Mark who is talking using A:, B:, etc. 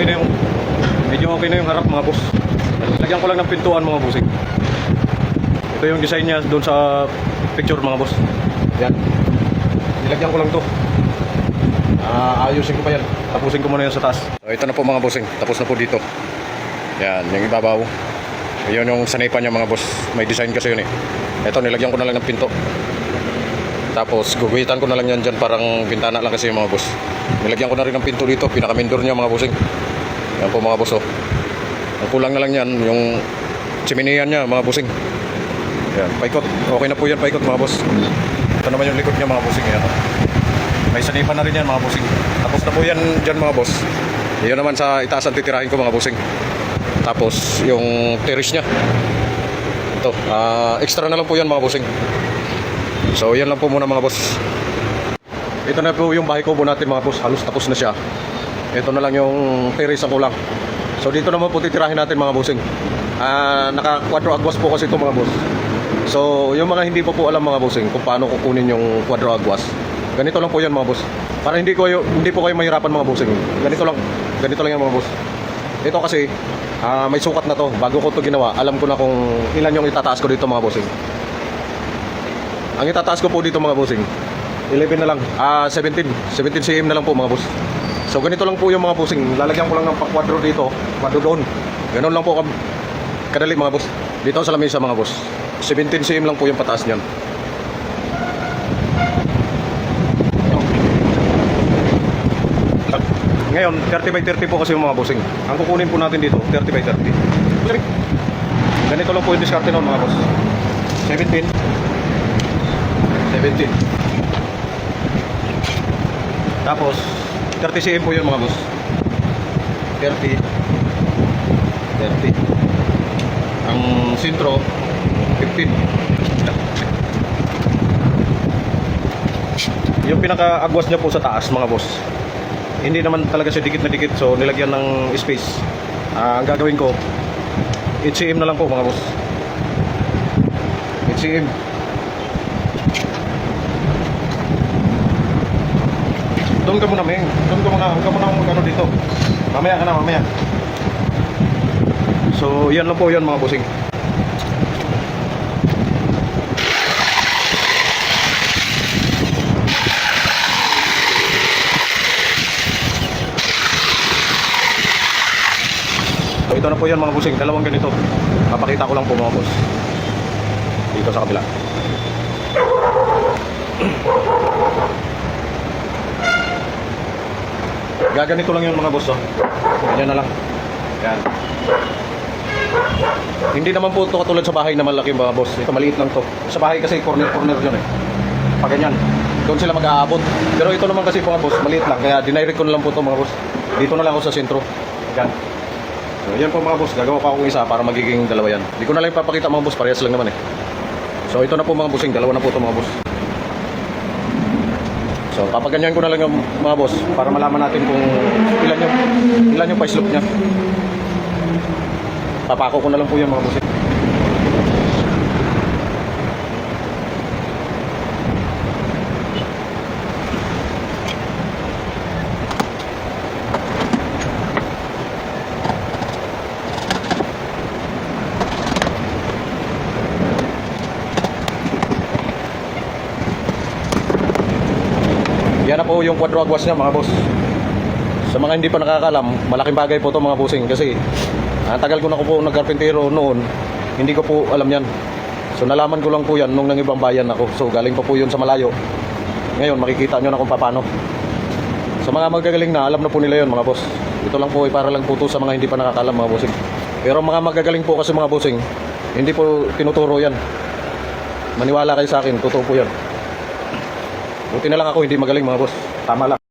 A: okay na yung harap mga boss. Lagyan ko lang ng pintuan mga bossing. Ito yung design niya doon sa picture mga boss. Yan. Nilagyan ko lang to. Ayusin ko pa yan. Tapusin ko muna yan sa taas. So, ito na po mga bossing. Tapos na po dito. Yan, yung ibabaw. Yun yung sanipan niya mga boss. May design kasi yun eh. Ito, nilagyan ko na lang ng pinto. Tapos guguhitan ko na lang yan dyan, parang bintana lang kasi yung mga boss. Nilagyan ko na rin ng pinto dito, pinaka-mindor niya mga bossing. Yan po mga boss oh. Ang kulang na lang yan, yung chiminihan niya mga bossing. Yan, paikot. Okay na po yan, paikot mga boss. Ito naman yung likod niya mga bossing. Yan. May sanipan na rin yan mga bossing. Tapos na po yan dyan mga boss. Yun naman sa itaas ang titirahin ko mga bossing. Tapos yung terrace niya. Ito, extra na lang po yan mga bossing. So yan lang po muna mga boss. Ito na po yung bahay kubo natin mga boss. Halos tapos na siya. Ito na lang yung terrace ang kulang. So dito naman po titirahin natin mga bossing. Naka quadro agwas po kasi ito mga boss. So yung mga hindi po alam mga bossing kung paano kukunin yung quadro agwas, ganito lang po yan mga boss. Para hindi po kayo mahirapan mga bossing. Ganito lang yan mga boss. Ito kasi may sukat na to. Bago ko to ginawa, alam ko na kung ilan yung itataas ko dito mga bossing. Ang itataas ko po dito mga bossing 11 na lang, 17 cm na lang po mga boss. So ganito lang po yung mga bossing. Lalagyan ko lang ng pa-quadro dito, quadro doon. Ganun lang po kadali mga boss. Dito sa lamesa mga boss 17 cm lang po yung pataas niyan. Ngayon 30 by 30 po kasi yung mga bossing. Ang kukunin po natin dito 30 by 30. Ganito lang po yung diskarte noon mga boss. 17. Tapos 30 cm po yun mga boss. 30. Ang sentro 15. Yung pinaka-agwas niya po sa taas mga boss, hindi naman talaga siya dikit na dikit, so nilagyan ng space. Ang gagawin ko 8 cm na lang po mga boss. 8 cm. Doon ka muna, Meng. Huwag ka muna magkano dito. Mamaya ka na, mamaya. So, yan lang po yan mga bossing. So, ito na po yan mga bossing. Dalawang ganito. Papakita ko lang po mga boss. Dito sa kabila. Gaganito lang yung mga boss oh. Ganyan na lang. Yan. Hindi naman po ito katulad sa bahay na malaki mga boss. Ito maliit lang to. Sa bahay kasi corner yun eh. Pag ganyan, doon sila mag-aabot. Pero ito naman kasi mga boss, maliit lang. Kaya dinirect ko na lang po ito mga boss. Dito na lang ako sa sentro. Yan. So yan po mga boss. Gagawa pa akong isa para magiging dalawa yan. Hindi ko na lang ipapakita mga boss. Parehas lang naman eh. So ito na po mga bossing. Dalawa na po ito mga boss. So papaganyan ko na lang yung mga boss para malaman natin kung ilan yung pa-slope niya. Papako ko na lang po yung mga boss. Yan na po yung quadro agwas niya mga boss. Sa mga hindi pa nakakalam, malaking bagay po to mga bossing kasi tagal ko na po nagkarpentero noon, hindi ko po alam yan. So nalaman ko lang po yan nung nang ibang bayan ako. So galing pa po yun sa malayo. Ngayon makikita nyo na kung paano. Sa mga magagaling na, alam na po nila yun mga boss. Ito lang po ay para lang po to sa mga hindi pa nakakalam mga bossing. Pero mga magagaling po kasi mga bossing, hindi po tinuturo yan. Maniwala kayo sa akin, totoo po yan. Buti na lang ako hindi magaling mga boss. Tama lang.